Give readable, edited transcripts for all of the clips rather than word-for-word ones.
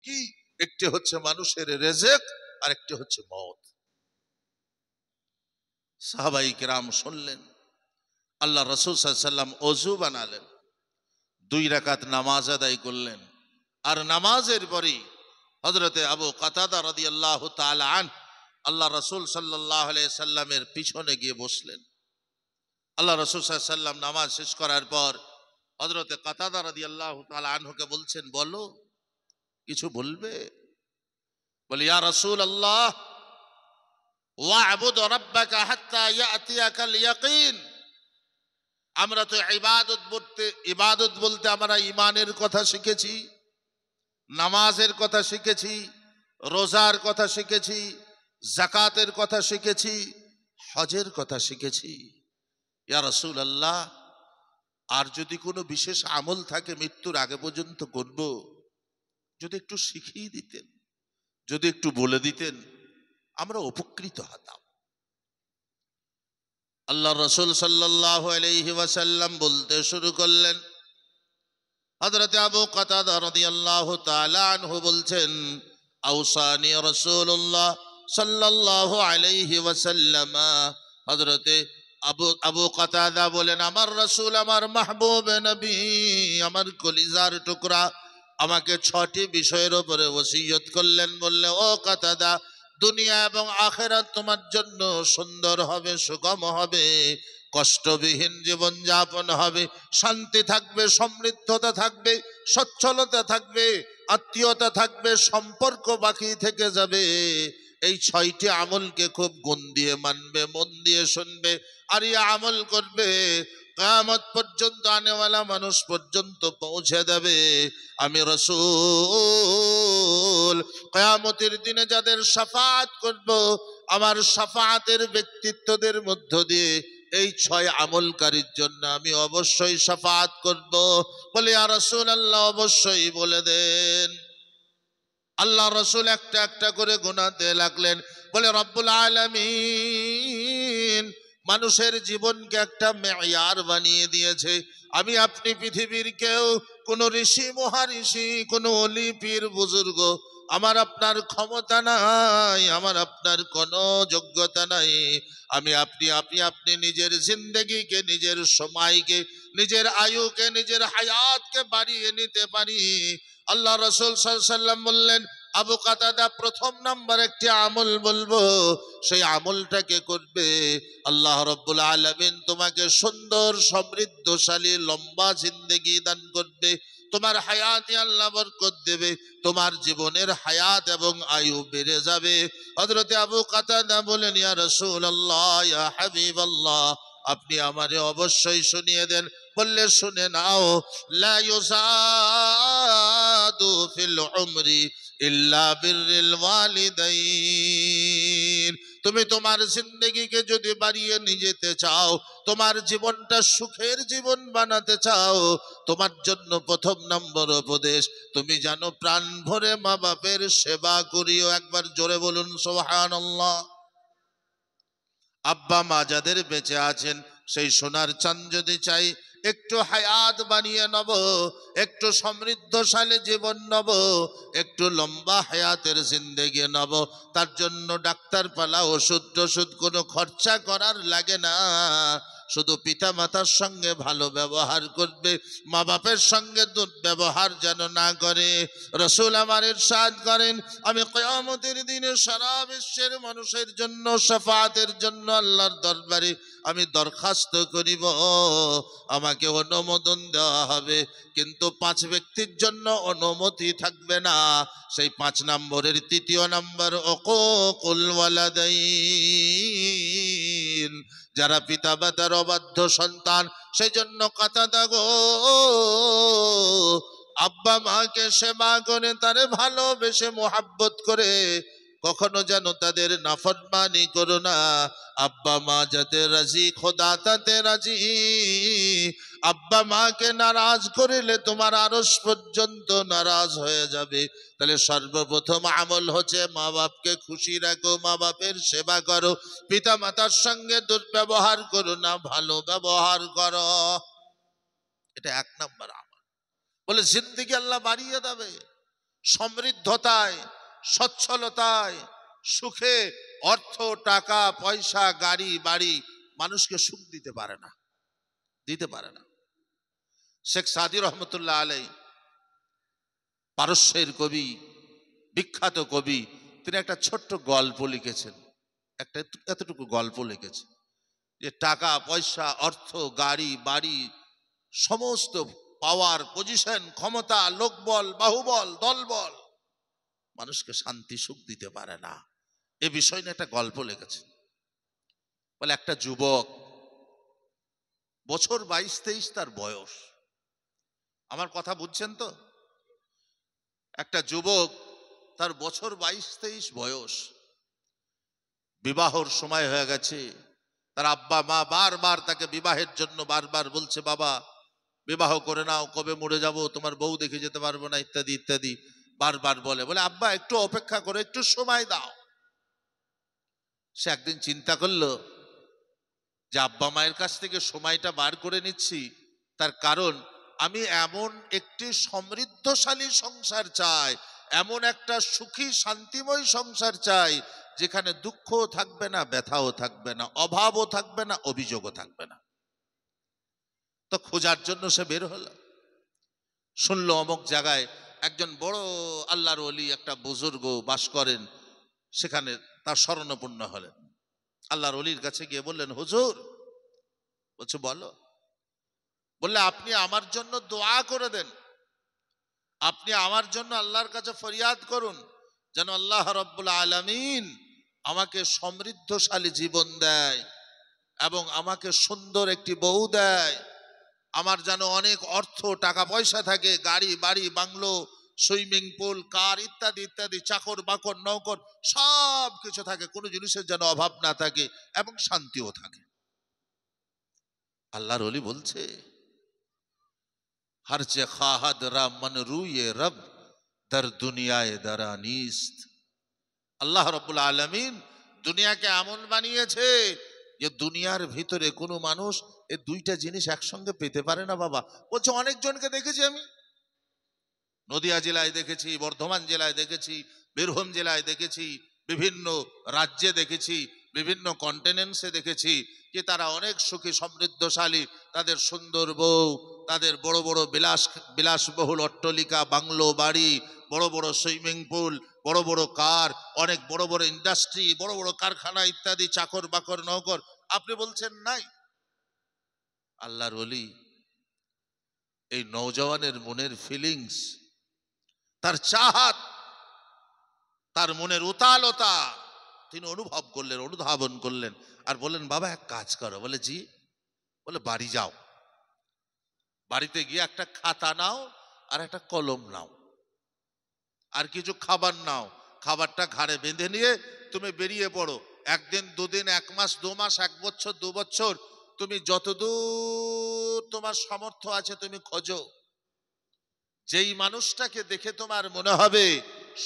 কি? একটি হচ্ছে মানুষের রেজেক, আর একটি হচ্ছে মওত। সাহাবাই কিরাম শুনলেন। আল্লাহ রাসূল সাল্লাল্লাহু আলাইহি ওয়াসাল্লাম ওযু বানালেন, 2 রাকাত নামাজ আদায় করলেন। আর নামাজের পরেই হযরতে আবু কাতাদা রাদিয়াল্লাহু তাআলা আনহু আল্লাহ রাসূল সাল্লাল্লাহু আলাইহি সাল্লামের পিছনে গিয়ে বসলেন। আল্লাহ রাসূল সাল্লাল্লাহু আলাইহি সাল্লাম নামাজ শেষ করার পর হযরতে কাতাদা রাদিয়াল্লাহু তাআলা আনহুকে বলছেন, বলো, কিছু বলবে? বলে, ইয়া রাসূলুল্লাহ, ওয়া'বুদ রাব্বাকা হাত্তা ইয়াতিয়াকাল ইয়াকিন। আমরা তো ইবাদত বলতে আমরা ঈমানের কথা শিখেছি, নামাজের কথা শিখেছি, রোজার কথা শিখেছি, যাকাতের কথা শিখেছি, হজের কথা শিখেছি। ইয়া রাসূলুল্লাহ, আর যদি কোনো বিশেষ আমল থাকে মৃত্যুর আগে পর্যন্ত করব, যদি একটু শিখিয়ে দিতেন, যদি একটু বলে দিতেন, আমরা উপকৃত হতাম। আল্লাহ রাসূল সাল্লাল্লাহু আলাইহি ওয়াসাল্লাম বলতে শুরু করলেন। হযরত আবু কাতাদা রাদিয়াল্লাহু তাআলা আনহু বলছেন, আওসানি রাসূলুল্লাহ সাল্লাল্লাহু আলাইহি ওয়াসাল্লাম। হযরত আবু কাতাদা বলেন, আমার রাসূল, আমার মাহবুব নবী, আমার কলিজার টুকরা আমাকে 6টি বিষয়ের উপরে ওসিয়ত করলেন। বললে, ও কাতাদা, দুনিয়া এবং আখিরাত তোমার জন্য সুন্দর হবে, সুগম হবে, কষ্টবিহীন জীবন যাপন হবে, শান্তি থাকবে, সমৃদ্ধতা থাকবে, সচ্ছলতা থাকবে, আত্মীয়তা থাকবে, সম্পর্ক বাকি থেকে যাবে। এই 6টি আমলকে খুব গুণ দিয়ে মানবে, মন দিয়ে শুনবে, আর এই আমল করবে, কিয়ামত পর্যন্ত আনেওয়ালা মানুষ পর্যন্ত পৌঁছে দেবে। আমি রাসূল কিয়ামতের দিনে যাদের শাফাআত করব, আমার শাফাআতের ব্যক্তিত্বদের মধ্য দিয়ে এই 6 আমলকারীর জন্য আমি অবশ্যই শাফাআত করব। বলে, ইয়া রাসূলুল্লাহ, অবশ্যই বলে দেন। আল্লাহ রাসূল একটা একটা করে গোনাতে লাগলেন। বলে, রব্বুল আলামিন মানুষের জীবনকে একটা মেয়ার বানিয়ে দিয়েছে। আমি আপনি পৃথিবীর কেউ, কোন ঋষি মহারিষি, কোন ওলি পীর বুজুর্গ, আমার আপনার ক্ষমতা নাই, আমার আপনার কোনো যোগ্যতা নাই। আমি আপনি নিজের জিন্দেগিকে, নিজের সময়কে, নিজের আয়ুকে, নিজের হায়াতকে বাড়িয়ে নিতে পারি। আল্লাহ রাসূল সাল্লাল্লাহু আলাইহি ওয়াসাল্লাম বললেন, আবু কাতাদা, প্রথম নাম্বার একটি আমল বলবো, সেই আমলটাকে করবে, আল্লাহ রাব্বুল আলামিন তোমাকে সুন্দর, সমৃদ্ধশালী, লম্বা জিন্দেগি দান করবে। তোমার হায়াতে আল্লাহ বরকত দেবে, তোমার জীবনের হায়াত এবং আয়ু বেড়ে যাবে। হযরতে আবু কাতাদা বলেন, ইয়া রাসূলুল্লাহ, ইয়া হাবিবাল্লাহ, আপনি আমারে অবশ্যই শুনিয়ে দেন। বললে, শুনে নাও, লা ইউজাদু ফিল উমরি ইল্লা বিররিল ওয়ালিদাইন। তুমি তোমার জিন্দেগিকে যদি বাড়িয়ে নিয়ে যেতে চাও, তোমার জীবনটা সুখের জীবন বানাতে চাও, তোমার জন্য প্রথম নম্বর উপদেশ, তুমি জানো প্রাণ ভরে মা বাপের সেবা করিও। একবার জোরে বলুন সুবহানাল্লাহ। আব্বা মা যাদের বেঁচে আছেন, সেই সোনার চাঁদ যদি চাই, একটু হায়াত বানিয়ে নেব, একটু সমৃদ্ধশালী জীবন নেব, একটু লম্বা হায়াতের জিন্দেগি নেব, তার জন্য ডাক্তার পালা, ওষুধ টষুধ কোনো খরচা করার লাগে না। শুধু পিতা মাতার সঙ্গে ভালো ব্যবহার করবে, মা বাপের সঙ্গে দুর্ব্যবহার যেন না করে। রাসূল আমার ইরশাদ করেন, আমি কিয়ামতের দিনে সারা বিশ্বের মানুষের জন্য শাফাআতের জন্য আল্লাহর দরবারে আমি দরখাস্ত করিব, আমাকে অনুমোদন দেওয়া হবে, কিন্তু 5 ব্যক্তির জন্য অনুমতি থাকবে না। সেই 5 নম্বরের 3য় নম্বর, উকুকুল ওয়ালাদাইন, যারা পিতা মাতার অবাধ্য সন্তান। সেই জন্য কাতাদা গো, আব্বা মাকে সেবা করে, তারে ভালোবেসে মোহাব্বত করে কখনো যেন তাদের নাফরমানি করো না। আব্বা মা যাতে রাজি, খোদা তাতে রাজি। আব্বা মাকে নারাজ করিলে তোমার আরশ পর্যন্ত নারাজ হয়ে যাবে। তাহলে সর্বপ্রথম আমল হচ্ছে মা বাপকে খুশি রাখো, মা বাপের সেবা করো, পিতা মাতার সঙ্গে দুর্ব্যবহার করো না, ভালো ব্যবহার করো। এটা 1 নম্বর আমল। বলে, জিন্দেগি আল্লাহ বাড়িয়ে দেবে, সমৃদ্ধতায়, সচ্ছলতায়, সুখে, অর্থ, টাকা, পয়সা, গাড়ি, বাড়ি মানুষকে সুখ দিতে পারে না, দিতে পারে না। শেখ সাদী রহমতুল্লাহ আলাই, পারস্যের কবি, বিখ্যাত কবি, তিনি একটা ছোট্ট গল্প লিখেছেন, একটা এতটুকু গল্প লিখেছেন যে টাকা পয়সা, অর্থ, গাড়ি, বাড়ি, সমস্ত পাওয়ার, পজিশন, ক্ষমতা, লোকবল, বাহুবল, দলবল মানুষকে শান্তি সুখ দিতে পারে না। এ বিষয় নিয়ে একটা গল্প লিখেছে। বলে একটা যুবক, বছর 22-23 তার বয়স। আমার কথা বুঝছেন তো? একটা যুবক, তার বছর 22-23 বয়স, বিবাহর সময় হয়ে গেছে। তার আব্বা মা বারবার তাকে বিবাহের জন্য বারবার বলছে, বাবা বিবাহ করে নাও, কবে মরে যাব, তোমার বউ দেখে যেতে পারবো না, ইত্যাদি ইত্যাদি বারবার বলে। বলে আব্বা একটু অপেক্ষা করো, একটু সময় দাও। সে একদিন চিন্তা করলো যে আব্বা মায়ের কাছ থেকে সময়টা বার করে নিচ্ছি, তার কারণ আমি এমন একটি সমৃদ্ধশালী সংসার চাই, এমন একটা সুখী শান্তিময় সংসার চাই যেখানে দুঃখও থাকবে না, ব্যথাও থাকবে না, অভাবও থাকবে না, অভিযোগও থাকবে না। তো খোঁজার জন্য সে বের হলো। শুনলো অমুক জায়গায় একজন বড় আল্লাহর ওলি, একটা বুজুর্গ বাস করেন, সেখানে তার শরণাপন্ন হলেন। আল্লাহর ওলির কাছে গিয়ে বললেন, হুজুর। বলছে বলো। বললে আপনি আমার জন্য দোয়া করে দেন, আপনি আমার জন্য আল্লাহর কাছে ফরিয়াদ করুন যেন আল্লাহ রাব্বুল আলামিন আমাকে সমৃদ্ধশালী জীবন দেয় এবং আমাকে সুন্দর একটি বউ দেয়, আমার যেন অনেক অর্থ টাকা পয়সা থাকে, গাড়ি বাড়ি বাংলো, সুইমিং পুল, কার ইত্যাদি ইত্যাদি, চাকর বাকর নৌকর সব কিছু থাকে, কোনো জিনিসের যেন অভাব না থাকে এবং শান্তিও থাকে। আল্লাহর ওলি বলছে, हर चे खाहद रा मन रूये रब दर दुनियाए दरानिस्त। আল্লাহ রাব্বুল আলামিন দুনিয়াকে এমন বানিয়েছে যে দুনিয়ার ভিতরে কোনো মানুষ এই দুইটা জিনিস একসঙ্গে পেতে পারে না বাবা। বলছে অনেকজনকে দেখেছি আমি, নদিয়া জেলায় দেখেছি, বর্ধমান জেলায় দেখেছি, বীরভূম জেলায় দেখেছি, বিভিন্ন রাজ্যে দেখেছি, বিভিন্ন কন্টিনেন্টসে দেখেছি যে তারা অনেক সুখী সমৃদ্ধশালী, তাদের সুন্দর বউ, তাদের বড় বড় বিলাসবহুল অট্টালিকা, বাংলো, বাড়ি, বড় বড় সুইমিং পুল, বড় বড় কার, অনেক বড় বড় ইন্ডাস্ট্রি, বড় বড় কারখানা ইত্যাদি, চাকর বাকর নৌকর। আপনি বলছেন নাই? আল্লাহর ওলি এই নওজওয়ানের মনের ফিলিংস, তার চাহাত, তার মনের উতালতা তিনি অনুভব করলেন, অনুধাবন করলেন, আর বললেন বাবা এক কাজ করো। বলে জি। বলে বাড়ি যাও, বাড়িতে গিয়ে একটা খাতা নাও আর একটা কলম নাও আর কিছু খাবার নাও, খাবারটা ঘাড়ে বেঁধে নিয়ে তুমি বেরিয়ে পড়ো। একদিন, দুদিন, 1 মাস, 2 মাস, 1 বছর, 2 বছর, তুমি যতদূর তোমার সামর্থ্য আছে তুমি খোঁজো। যেই মানুষটাকে দেখে তোমার মনে হবে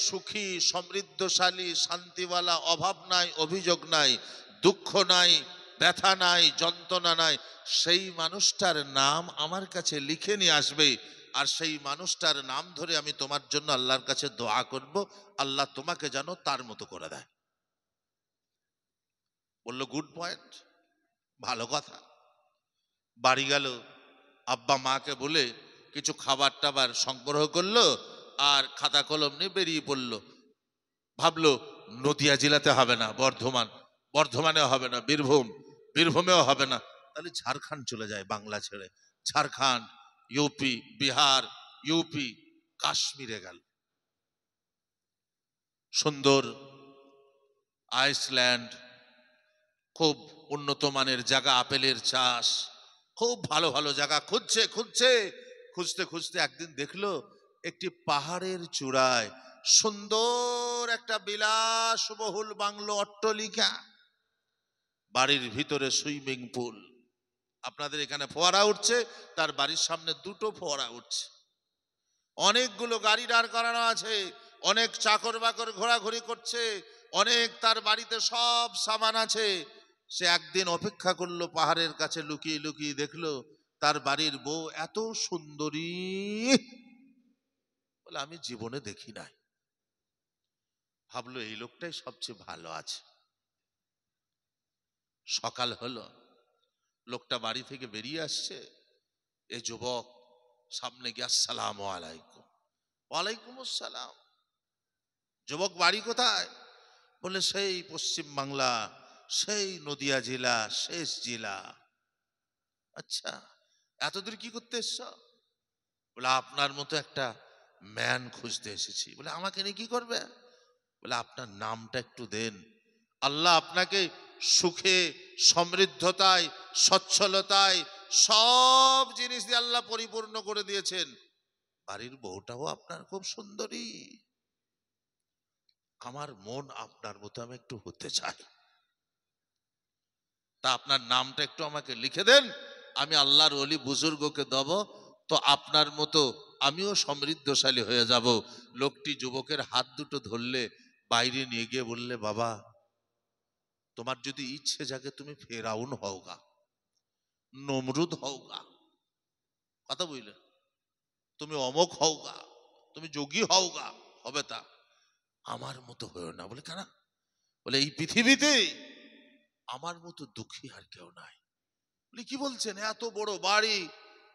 সুখী, সমৃদ্ধশালী, শান্তিওয়ালা, অভাব নাই, অভিযোগ নাই, দুঃখ নাই, ব্যথা নাই, যন্ত্রণা নাই, সেই মানুষটার নাম আমার কাছে লিখে নিয়ে আসবে। আর সেই মানুষটার নাম ধরে আমি তোমার জন্য আল্লাহর কাছে দোয়া করব, আল্লাহ তোমাকে যেন তার মতো করে দেয়। বললো গুড পয়েন্ট, ভালো কথা। বাড়ি গেল, আব্বা মাকে বলে কিছু খাবার টাবার সংগ্রহ করলো আর খাতা কলম নিয়ে বেরিয়ে পড়লো। ভাবলো নদিয়া জেলাতে হবে না, বর্ধমানেও হবে না, বীরভূমেও হবে না, তাহলে ঝাড়খণ্ড চলে যায়, বাংলা ছেড়ে ঝাড়খণ্ড, ইউপি, বিহার, ইউপি, কাশ্মীরে গেল। সুন্দর আইসল্যান্ড, খুব উন্নত মানের জায়গা, আপেলের চাষ, খুব ভালো ভালো জায়গা খুঁজছে, খুঁজতে খুঁজতে একদিন দেখলো একটি পাহাড়ের চূড়ায় সুন্দর একটা বিলাসবহুল বাংলো, অট্টালিকা, বাড়ির ভিতরে সুইমিং পুল। আপনাদের এখানে ফোয়ারা উঠছে, তার বাড়ির সামনে 2টো ফোয়ারা উঠছে, অনেকগুলো গাড়ি দাঁড় করানো আছে, অনেক চাকর বাকর ঘোরাঘুরি করছে, অনেক তার বাড়িতে সব সামান আছে। সে একদিন অপেক্ষা করলো, পাহাড়ের কাছে লুকিয়ে লুকিয়ে দেখলো তার বাড়ির বউ এত সুন্দরী বলে আমি জীবনে দেখি নাই। ভাবলো এই লোকটাই সবচেয়ে ভালো আছে। সকাল হলো, লোকটা বাড়ি থেকে বেরিয়ে আসছে, এ যুবক সামনে গিয়ে আসসালামু আলাইকুম। ওয়ালাইকুম আসসালাম। যুবক বাড়ি কোথায়? বলে সেই পশ্চিম বাংলা, সেই নদিয়া জেলা, শেষ জেলা। আচ্ছা, এতদূর কি করতে এসছো? বলে আপনার মতো একটা ম্যান খুঁজতে এসেছি। বলে আমাকে নিয়ে কি করবে? বলে আপনার নামটা একটু দেন, আল্লাহ আপনাকে সুখে, সমৃদ্ধতায়, সচ্ছলতায়, সব জিনিস দিয়ে আল্লাহ পরিপূর্ণ করে দিয়েছেন, বাড়ির বউটাও আপনার খুব সুন্দরী, আমার মন আপনার মতো আমি একটু হতে চাই, তা আপনার নামটা একটু আমাকে লিখে দেন, আমি আল্লাহর ওলি বুজুর্গকে দেব, তো আপনার মতো আমিও সমৃদ্ধশালী হয়ে যাব। লোকটি যুবকের হাত দুটো ধরলে, বাইরে নিয়ে গিয়ে বললে, বাবা তোমার যদি ইচ্ছে জাগে তুমি ফেরাউন হওগা, নমরুদ হওগা, কথা বুঝলে, তুমি অমক হওগা, তুমি যোগী হওগা, হবে তা, আমার মতো হয়েও না। বলে কেন? বলে এই পৃথিবীতে আমার মতো দুঃখী আর কেউ নাই। বলে কি বলছেন, এত বড় বাড়ি?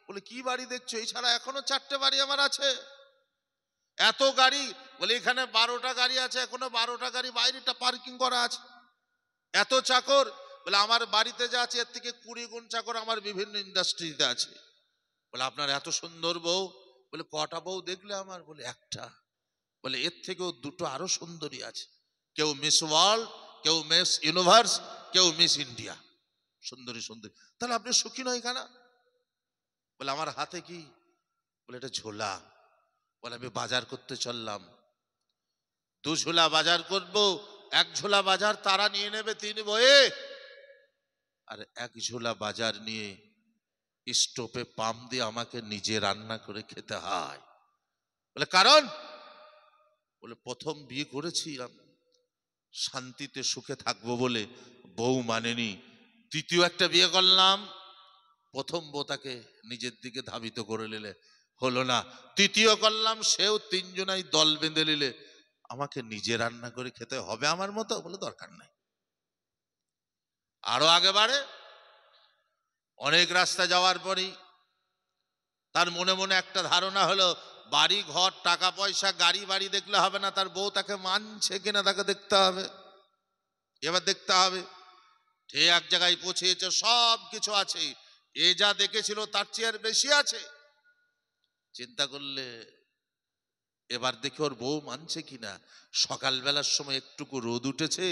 বলে কি বাড়ি দেখছো, এছাড়া এখনো 4টে বাড়ি আমার আছে। এত গাড়ি? বলে এখানে 12টা গাড়ি আছে, এখনো 12টা গাড়ি বাইরেটা পার্কিং করা আছে। এত চাকর? বলে আমার বাড়িতে যা আছে এর থেকে 20 গুণ চাকর আমার বিভিন্ন ইন্ডাস্ট্রিতে আছে। বলে আপনার এত সুন্দর বউ? বলে কটা বউ দেখলে আমার? বলে একটা। বলে এর থেকেও 2টো আরো সুন্দরী আছে, কেউ মিস ওয়ার্ল্ড, কেউ মিস ইউনিভার্স, কেউ মিস ইন্ডিয়া, সুন্দরী সুন্দরী। তাহলে আপনি সুখী নয় কেন? বলে আমার হাতে কি? বলে এটা ঝোলা। বলে আমি বাজার করতে চললাম, 2 ঝোলা বাজার করব, 1 ঝোলা বাজার তারা নিয়ে নেবে 3 বয়ে, আর 1 ঝোলা বাজার নিয়ে স্টোভে পাম দিয়ে আমাকে নিজে রান্না করে খেতে হয়। বলে কারণ? বলে প্রথম বিয়ে করেছি শান্তিতে সুখে থাকবো বলে, বউ মানেনি, দ্বিতীয় একটা বিয়ে করলাম, প্রথম বউ তাকে নিজের দিকে ধাবিত করে নিলে, হলো না, তৃতীয় করলাম, সেও 3 জনাই দল বেঁধে নিলে, আমাকে নিজে রান্না করে খেতে হবে আমার মতো। বলে দরকার নাই। আরো আগে বাড়ে, অনেক রাস্তা যাওয়ার পরেই তার মনে মনে একটা ধারণা হলো, বাড়ি ঘর টাকা পয়সা গাড়ি বাড়ি দেখলে হবে না, তার বউ তাকে মানছে কিনা তাকে দেখতে হবে। এবার দেখতে হবে, ঠিক এক জায়গায় পৌঁছেছে, সব কিছু আছে, এ যা দেখেছিল তার চেয়ে আর বেশি আছে। চিন্তা করলে এবার দেখে ওর বউ মানছে কিনা। সকালবেলার সময় একটুকু রোদ উঠেছে,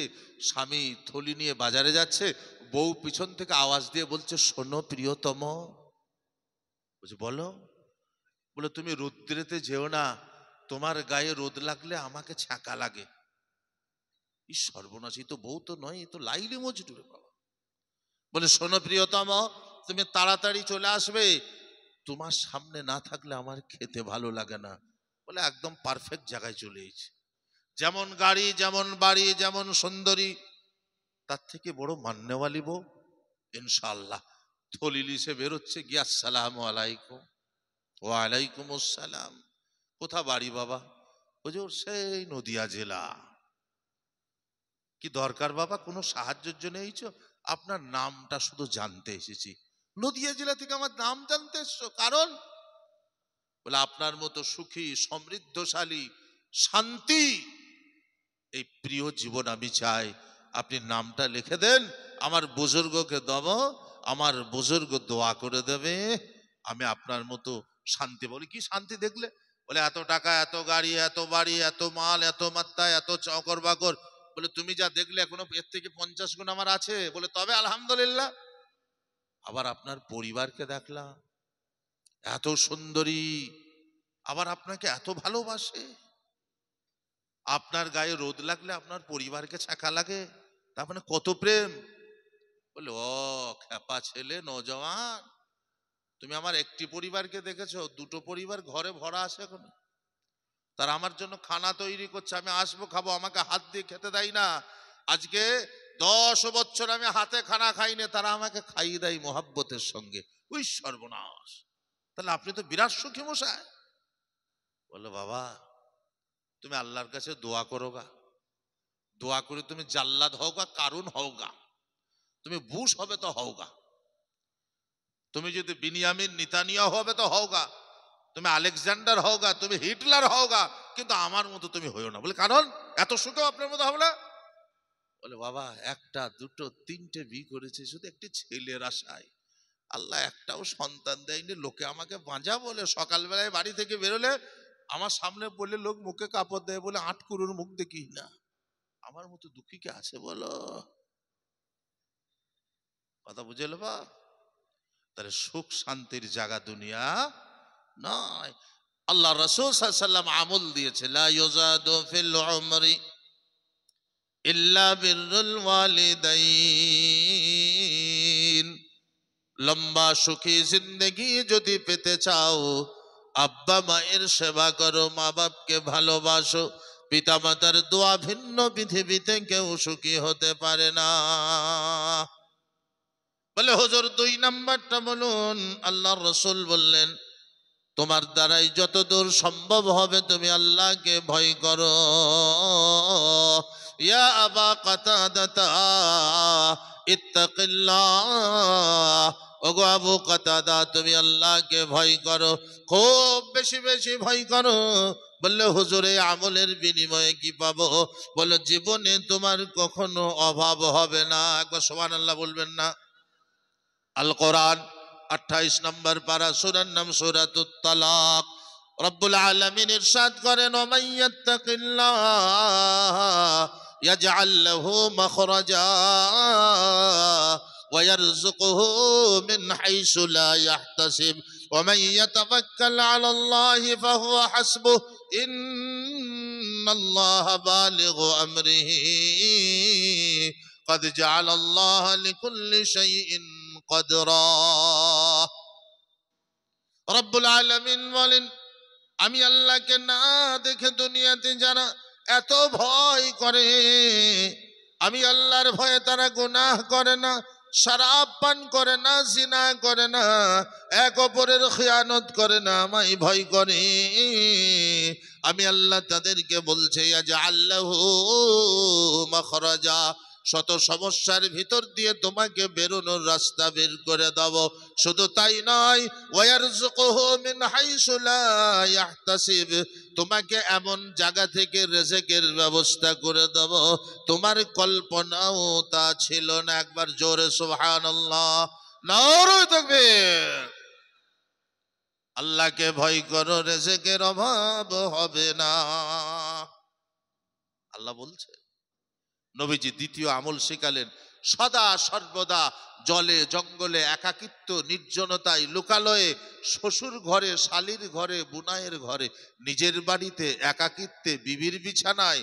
স্বামী থলি নিয়ে বাজারে যাচ্ছে, বউ পিছন থেকে আওয়াজ দিয়ে বলছে, শোনো প্রিয়তম। বলছে বলো। বলে তুমি রোদ্রেতে যেও না, তোমার গায়ে রোদ লাগলে আমাকে ছ্যাঁকা লাগে। এই সর্বনাশী তো বউ তো নয়, এ তো লাইলি মজদুরে বাবা। বলে শোনো প্রিয়তম, তুমি তাড়াতাড়ি চলে আসবে, তোমার সামনে না থাকলে আমার খেতে ভালো লাগে না। বলে একদম পারফেক্ট জায়গায় চলে এসেছে, যেমন গাড়ি, যেমন বাড়ি, যেমন সুন্দরী, তার থেকে বড় মান্যওয়ালি বউ, ইনশাআল্লাহ। থলি লিসে বেরোচ্ছে, গিয়ে আসসালামু আলাইকুম। ওয়ালাইকুম আসসালাম। কোথা বাড়ি বাবা? হুজুর সেই নদিয়া জেলা। কি দরকার বাবা, কোনো সাহায্যের জন্য এইছো? আপনার নামটা শুধু জানতে এসেছি। নদিয়া জেলা থেকে আমার নাম জানতে এসছো? কারণ? বলে আপনার মতো সুখী, সমৃদ্ধশালী, শান্তি, এই প্রিয় জীবন আমি চাই, আপনি নামটা লিখে দেন, আমার বুজুর্গকে দেব, আমার বুজুর্গ দোয়া করে দেবে, আমি আপনার মতো শান্তি। বলি কি শান্তি দেখলে? বলে এত টাকা, এত গাড়ি, এত বাড়ি, এত মাল, এত মাত্রা, এত চকর বাকর। বলে তুমি যা দেখলে এখনো এর থেকে 50 গুণ আমার আছে। বলে তবে আলহামদুলিল্লাহ। আবার আপনার পরিবারকে দেখলাম, এত সুন্দরী, আবার আপনাকে এত ভালোবাসে, আপনার গায়ে রোদ লাগলে আপনার পরিবারকে ছ্যাঁকা লাগে, তার মানে কত প্রেম। বলে ও খ্যাপা ছেলে, নজওয়ান, তুমি আমার একটি পরিবারকে দেখেছো? 2টো পরিবার ঘরে ভরা আছে এখন, তারা আমার জন্য খানা তৈরি করছে, আমি আসবো খাবো, আমাকে হাত দিয়ে খেতে দেয় না। আজকে 10 বছর আমি হাতে খানা খাইনি, তারা আমাকে খাইয়ে দেয় মোহাব্বতের সঙ্গে। ওই সর্বনাশ, তাহলে আপনি তো বিরাট সুখী মশাই। বললো বাবা তুমি আল্লাহর কাছে দোয়া করো গা, দোয়া করে তুমি জাল্লাদ হওগা, কারুন হওগা, তুমি বুশ হবে তো হওগা, তুমি যদি বিনিয়ামিন নেতানিয়াহু হবে তো হওগা, তুমি আলেকজান্ডার হওগা, তুমি হিটলার হওগা, কিন্তু আমার মতো তুমি হইও না। বলে কারণ এত সুখেও আপনার মতো হবে না। বলে বাবা একটা দুটো তিনটে বিয়ে করেছে শুধু একটি ছেলের আশায়, আল্লাহ একটাও সন্তান দেয়নি। লোকে আমাকে বাঁচা বলে, সকালবেলায় বাড়ি থেকে বেরোলে আমার সামনে বললে লোক মুখে কাপড় দেয় বলে 8 কুরুর মুখ দেখি না। আমার মতো দুঃখী কে আছে বলো? কথা বুঝে বা? তাহলে সুখ শান্তির জায়গা দুনিয়া নয়। আল্লাহ রাসূল সাল্লাল্লাহু আলাইহি ওয়াসাল্লাম আমল দিয়েছে, লা ইউজাদু ফিল উমরি ইল্লা বিররুল ওয়ালিদাইন। লম্বা সুখী জিন্দেগি যদি পেতে চাও, আব্বা মায়ের সেবা করো, মা বাপকে ভালোবাসো। পিতা মাতার দোয়া ভিন্ন পৃথিবীতে কেউ সুখী হতে পারে না। বলে হুজুর 2 নাম্বারটা বলুন। আল্লাহর রাসূল বললেন, তোমার দ্বারাই যতদূর সম্ভব হবে তুমি আল্লাহকে ভয় করো। ইয়া আবা কাতাদা ইত্তাকিল্লাহ, ওগো আবু কাতাদা তুমি আল্লাহকে ভয় করো, খুব বেশি বেশি ভয় করো। বললে হুজুর এই আমলের বিনিময়ে কি পাবো? বলে জীবনে তোমার কখনো অভাব হবে না। একবার সুবহানাল্লাহ বলবেন না? আল কোরআন 28 নম্বর পারা, সূরার নাম সূরাতুত তালাক। রব্বুল আলামিন ইরশাদ করেন, ওয়া মাইয়াত্তাকিল্লাহ ইয়াজআল লাহু মাখরাজা ওয়া ইয়ারযুকুহু মিন হাইসু লা ইয়াহতাসিব ওয়া মান ইয়াতাওয়াক্কাল আলাল্লাহি ফাহুয়া হাসবুহু ইন্নাল্লাহা বালিগু আমরিহি قد جعل الله لكل شيء قدرا। রব্বুল আলামিন বলেন, আমি আল্লাহকে না দেখে দুনিয়াতে যারা এত ভয় করে, আমি আল্লাহর ভয়ে তারা গুনাহ করে না, শরাব পান করে না, জিনা করে না, এক অপরের খিয়ানত করে না, আমায় ভয় করে। আমি আল্লাহ তাদেরকে বলছে ইয়াজআল্লাহু মাখরাজা, শত সমস্যার ভিতর দিয়ে তোমাকে বেরোনোর রাস্তা বের করে দেব। শুধু তাই নয়, ওয়ারযুকুহু মিন হাইসু লা ইয়াহতাসিব, তোমাকে এমন জায়গা থেকে রিজকের ব্যবস্থা করে দেব তোমার কল্পনাও তা ছিল না। একবার জোরে সুবহানাল্লাহ, নারে তাকবীর। আল্লাহকে ভয় করো, রিজকের অভাব হবে না। আল্লাহ বলছে। নবীজি দ্বিতীয় আমল শেখালেন, সদা সর্বদা জলে জঙ্গলে একাকিত্ব নির্জনতায় লোকালয়ে, শ্বশুর ঘরে, শালীর ঘরে, বুনাইয়ের ঘরে, নিজের বাড়িতে একাকিত্বে, বিবির বিছানায়,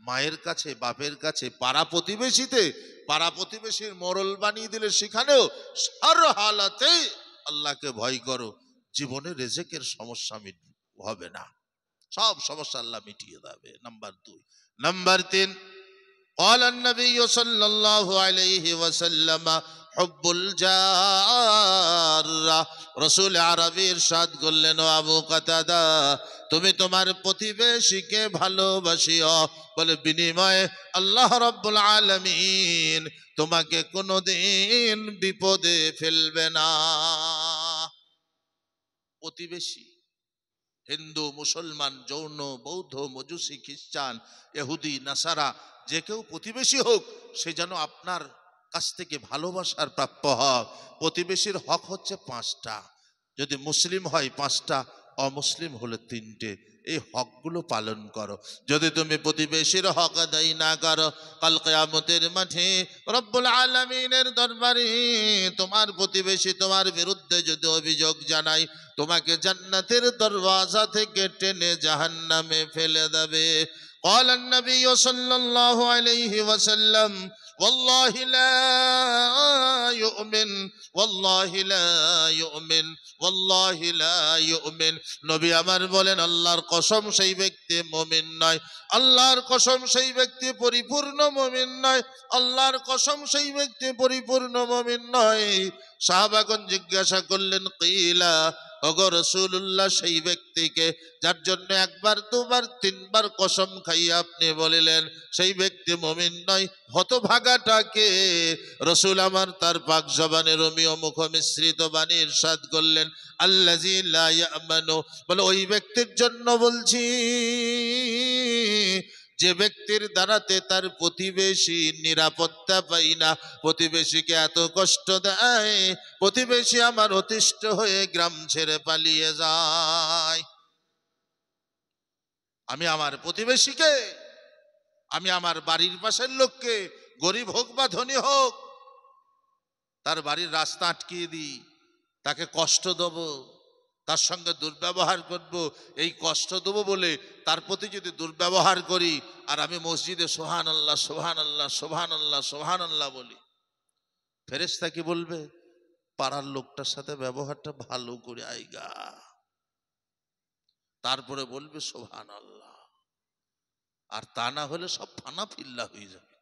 মায়ের কাছে, বাপের কাছে, পাড়া প্রতিবেশীতে, পাড়া প্রতিবেশীর মোড়ল বানিয়ে দিলে সেখানেও হর হালাতে আল্লাহকে ভয় করো। জীবনে রিজকের সমস্যা হবে না, সব সমস্যা আল্লাহ মিটিয়ে দেবে। নাম্বার 2। নাম্বার 3, قال النبي صلى الله عليه وسلم حب الجار। রাসূল আরবী ইরশাদ করলেন, ও আবু কাতাদা তুমি তোমার প্রতিবেশীকে ভালোবাসিও, বলে বিনিময়ে আল্লাহ রাব্বুল আলামিন তোমাকে কোনোদিন বিপদে ফেলবে না। প্রতিবেশী হিন্দু, মুসলমান, জৈন, বৌদ্ধ, মজুসি, খ্রিস্টান, ইহুদি, নাসারা, যে কেউ প্রতিবেশী হোক, সে যেন আপনার কাছ থেকে ভালোবাসার প্রাপ্য হয়। প্রতিবেশীর হক হচ্ছে 5টা, যদি মুসলিম হয় 5টা, অমুসলিম হলে 3টে। এই হকগুলো পালন করো। যদি তুমি প্রতিবেশীর হক আদায় না করো, কাল কিয়ামতের মাঠে রব্বুল আলামিনের দরবারে তোমার প্রতিবেশী তোমার বিরুদ্ধে যদি অভিযোগ জানায়, তোমাকে জান্নাতের দরওয়াজা থেকে টেনে জাহান্নামে ফেলে দেবে। قال النبي صلى الله عليه وسلم والله لا يؤمن والله لا يؤمن والله لا يؤمن। নবী আমার বলেন, আল্লাহর কসম সেই ব্যক্তি মুমিন নয়, আল্লাহর কসম সেই ব্যক্তি পরিপূর্ণ মুমিন নয়, আল্লাহর কসম সেই ব্যক্তি পরিপূর্ণ মুমিন নয়। সাহাবাগণ জিজ্ঞাসা করলেন, কিলা ওগো রাসূলুল্লাহ সেই ব্যক্তিকে যার জন্য একবার দুবার তিনবার কসম খাইয়ে আপনি বলিলেন সেই ব্যক্তি মুমিন নয়, হতভাগাটাকে? রাসূল আমার তার পাক জবানে রোমীয় মুখ মিশ্রিত বাণী ইরশাদ করলেন, আল্লাযী লা ইয়ামানু, বলে ওই ব্যক্তির জন্য বলছি যে ব্যক্তির দ্বারাতে তার প্রতিবেশী নিরাপত্তা পাই না, প্রতিবেশীকে এত কষ্ট দেয়, প্রতিবেশী আমার অতিষ্ঠ হয়ে গ্রাম ছেড়ে পালিয়ে যায়। আমি আমার প্রতিবেশীকে, আমি আমার বাড়ির পাশের লোককে, গরিব হোক বা ধনী হোক, তার বাড়ির রাস্তা আটকিয়ে দিই, তাকে কষ্ট দেব, তার সঙ্গে দুর্ব্যবহার করব। এই কষ্ট দেবো বলে তার প্রতি যদি দুর্ব্যবহার করি আর আমি মসজিদে সুবহানাল্লাহ সুবহানাল্লাহ সুবহানাল্লাহ সুবহানাল্লাহ বলি, ফেরেশতা কি বলবে? পাড়ার লোকটার সাথে ব্যবহারটা ভালো করে আইগা, তারপরে বলবে সুবহানাল্লাহ। আর তা না হলে সব ফানা ফিল্লা হয়ে যাবে।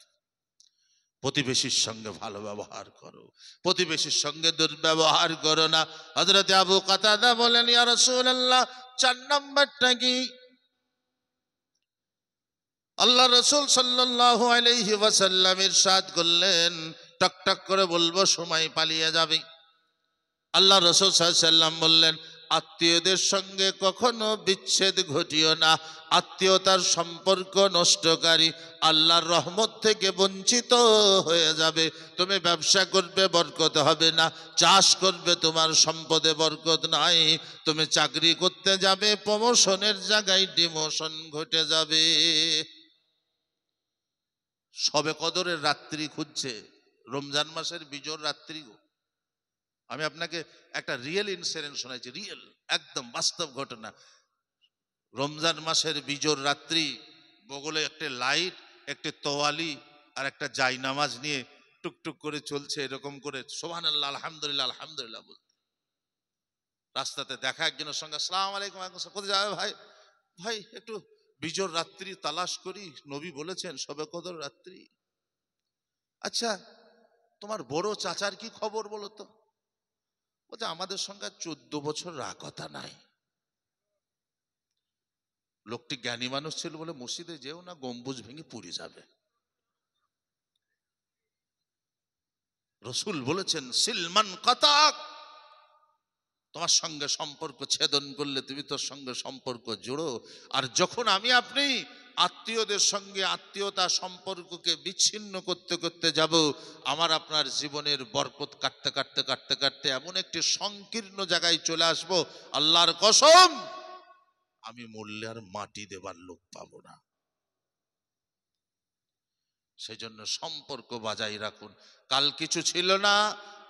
প্রতিবেশীর সঙ্গে ভালো ব্যবহার করো, প্রতিবেশীর সঙ্গে দুর্ব্যবহার করো না। হযরত আবু কাতাদা বলেন, ইয়া রাসূলুল্লাহ, 4 নাম্বারটা কি? আল্লাহ রাসূল সাল্লাল্লাহু আলাইহি ওয়াসাল্লাম ইরশাদ করলেন, টকটক করে বলবো সময় পালিয়ে যাবে। আল্লাহ রাসূল সাল্লাল্লাহু আলাইহি ওয়াসাল্লাম বললেন, আত্মীয়দের সঙ্গে কখনো বিচ্ছেদ ঘটিও না। আত্মীয়তার সম্পর্ক নষ্টকারী আল্লাহর রহমত থেকে বঞ্চিত হয়ে যাবে। তুমি ব্যবসা করবে, বরকত হবে না। চাষ করবে, তোমার সম্পদে বরকত নাই। তুমি চাকরি করতে যাবে, প্রমোশনের জায়গায় ডিমোশন ঘটে যাবে। শবে কদরের রাত্রি খুঁজছে, রমজান মাসের বিজোর রাত্রি। আমি আপনাকে একটা রিয়েল ইনসিডেন্ট শোনাইছি, রিয়েল একদম বাস্তব ঘটনা। রমজান মাসের বিজোর রাত্রি, বগলে একটা লাইট, একটা তোয়ালি আর একটা জায়নামাজ নিয়ে টুকটুক করে চলছে এরকম করে সুবহানাল্লাহ আলহামদুলিল্লাহ আলহামদুলিল্লাহ বলতে। রাস্তাতে দেখা একজনের সঙ্গে, আসসালামু আলাইকুম। কোথায় যাবে ভাই? ভাই একটু বিজোর রাত্রি তালাশ করি, নবী বলেছেন শবে কদর রাত্রি। আচ্ছা তোমার বড় চাচার কি খবর বলো তো? বলছে আমাদের সঙ্গে 14 বছর কথা নাই। লোকটি জ্ঞানী মানুষ ছিল বলে মসজিদে যেও না, গম্বুজ ভেঙে পুড়ে যাবে। রসুল বলেছেন সিলমান কাতাক, তোমার সঙ্গে সম্পর্ক ছেদন করলে তুমি তোর সঙ্গে সম্পর্ক জোড়ো। আর যখন আমি আপনি আত্মীয়দের সঙ্গে আত্মীয়তা সম্পর্ককে বিচ্ছিন্ন করতে করতে যাব, আমার আপনার জীবনের বরকত কাটতে কাটতে কাটতে কাটতে এমন একটি সংকীর্ণ জায়গায় চলে আসব, আল্লাহর কসম আমি মরলে আর মাটি দেবার লোক পাবো না। সেজন্য সম্পর্ক বজায় রাখুন। কাল কিছু ছিল না,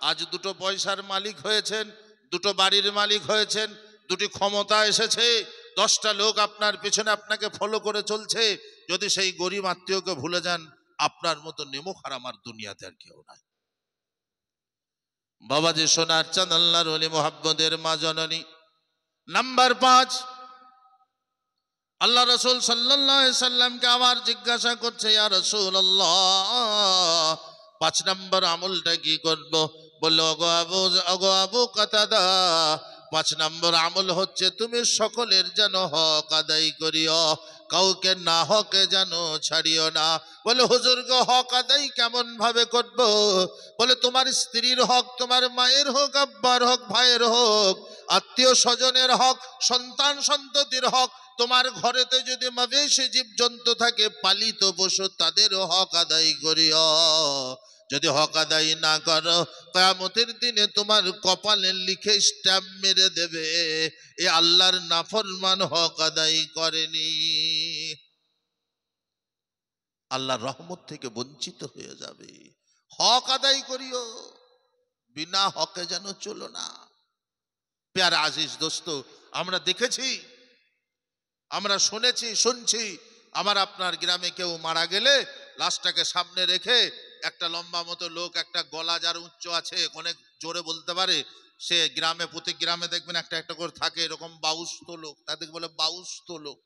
আজ দুটো পয়সার মালিক হয়েছেন, দুটো বাড়ির মালিক হয়েছেন, দুটি ক্ষমতা এসেছে, 10টা লোক আপনার পিছনে আপনাকে ফলো করে চলছে। যদি সেই গরিব আত্মীয়কে ভুলে যান, আপনার মতো নেমুখ আর আমার দুনিয়াতে আর কেউ নাই। বাবাজি সোনার চাঁদ আল্লাহর ওলি মুহাম্মদের মা জননী। নাম্বার 5, আল্লাহ রাসূল সাল্লাল্লাহু আলাইহি সাল্লামকে আবার জিজ্ঞাসা করছে, ইয়া রাসূলুল্লাহ 5 নম্বর আমলটা কি করব? বলল, ওগো আবু কাতাদা, 5 নম্বর আমল হচ্ছে তুমি সকলের যেন হক আদায় করিও, কাউকে না হকে যেন ছাড়িও না। বলে হুজুর গো, হক আদায় কেমন ভাবে করব? বলে তোমার স্ত্রীর হক, তোমার মায়ের হোক, আব্বার হোক, ভাইয়ের হোক, আত্মীয় স্বজনের হক, সন্তান সন্ততির হক, তোমার ঘরেতে যদি মাবেশি জীবজন্তু থাকে, পালিত পশু, তাদেরও হক আদায় করিও। যদি হক আদায় না করো, কিয়ামতের দিনে তোমার কপালে লিখে স্ট্যাম্প মেরে দেবে, এ আল্লাহর নাফরমান হক আদায় করেনি। আল্লাহর রহমত থেকে বঞ্চিত হয়ে যাবে। হক আদায় করিও, বিনা হকে যেন চলো না। প্যারা আজিজ দোস্ত, আমরা দেখেছি, আমরা শুনেছি, শুনছি, আমার আপনার গ্রামে কেউ মারা গেলে লাশটাকে সামনে রেখে একটা লম্বা মতো লোক, একটা গলা যার উচ্চ আছে, অনেক জোরে বলতে পারে, সে গ্রামে, প্রতি গ্রামে দেখবেন একটা একটা করে থাকে, এরকম বাউস্ত লোক, তাদেরকে বলে বাউস্ত লোক।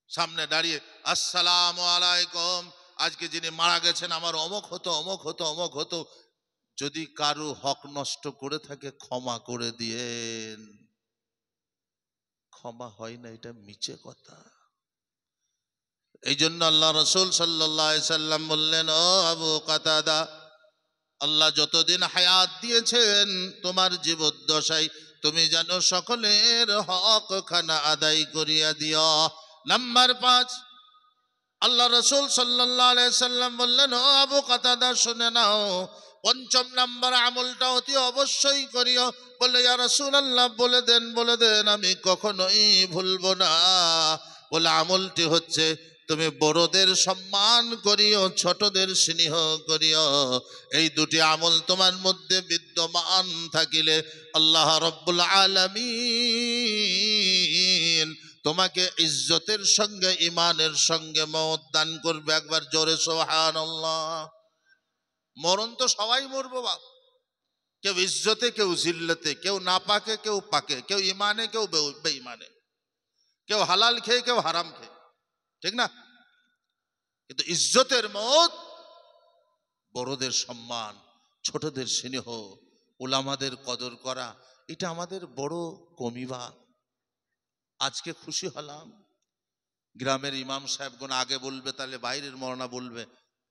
সামনে দাঁড়িয়ে আসসালামু আলাইকুম, আজকে যিনি মারা গেছেন আমার অমুক হতো, অমুক হতো, অমুক হতো। যদি কারো হক নষ্ট করে থাকে ক্ষমা করে দিয়েন। ক্ষমা হয় না, এটা মিছে কথা। এই জন্য আল্লাহ রসুল সাল্লাল্লাহু আলাইহি সাল্লাম বললেন, ও আবু কাতাদা, আল্লাহ যতদিন হায়াত দিয়েছেন তোমার জীবদ্দশায় তুমি যেন সকলের হক খানা আদায় করিয়া দিও। নাম্বার 5, আল্লাহ রসুল সাল্লাল্লাহু আলাইহি সাল্লাম বললেন, ও আবু কাতাদা শুনে নাও, 5 নম্বর আমলটা অতি অবশ্যই করিও। বলে, ইয়া রাসূলুল্লাহ বলে দেন, আমি কখনোই ভুলবো না। বলে, আমলটি হচ্ছে তুমি বড়দের সম্মান করিও, ছোটদের স্নেহ করিও। এই দুটি আমল তোমার মধ্যে বিদ্যমান থাকিলে আল্লাহ রাব্বুল আলামিন তোমাকে ইজ্জতের সঙ্গে ইমানের সঙ্গে মওত দান করবে। একবার জোরে সুবহানাল্লাহ। মরণ তো সবাই মরবো বাপ, কেউ ইজ্জতে, কেউ জিল্লতে, কেউ না পাকে, কেউ পাকে, কেউ ইমানে, কেউ বেঈমানে, কেউ হালাল খেয়ে, কেউ হারাম খেয়ে, ঠিক না? কিন্তু ইজ্জতের মওত, বড়দের সম্মান, ছোটদের স্নেহ, উলামাদের কদর করা, এটা আমাদের বড় কমিবা। আজকে খুশি হলাম, গ্রামের ইমাম সাহেবগণ আগে বলবে, তাহলে বাইরের মওলানা বলবে,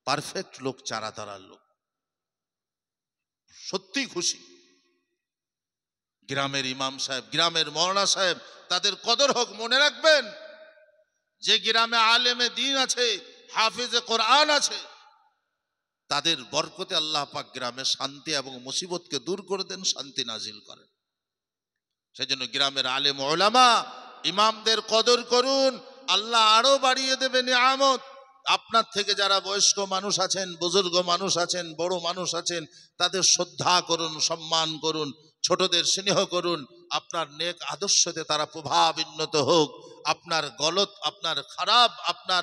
পারফেক্ট লোক, চারা তারার লোক। সত্যি খুশি। গ্রামের ইমাম সাহেব, গ্রামের মওলানা সাহেব, তাদের কদর হোক। মনে রাখবেন, যে গ্রামে আলেমে দ্বীন আছে, হাফিজে কোরআন আছে, তাদের বরকতে আল্লাহ পাক গ্রামে শান্তি এবং মুসিবতকে দূর করে দেন, শান্তি নাজিল করেন। সেজন্য গ্রামের আলেম ওলামা ইমামদের কদর করুন, আল্লাহ আরো বাড়িয়ে দেবে নিয়ামত। আপনার থেকে যারা বয়স্ক মানুষ আছেন, বুজুর্গ মানুষ আছেন, বড় মানুষ আছেন, তাদের শ্রদ্ধা করুন, সম্মান করুন, ছোটদের স্নেহ করুন। আপনার নেক আদর্শতে তারা প্রভাবান্বিত হোক। আপনার গলত, আপনার খারাপ, আপনার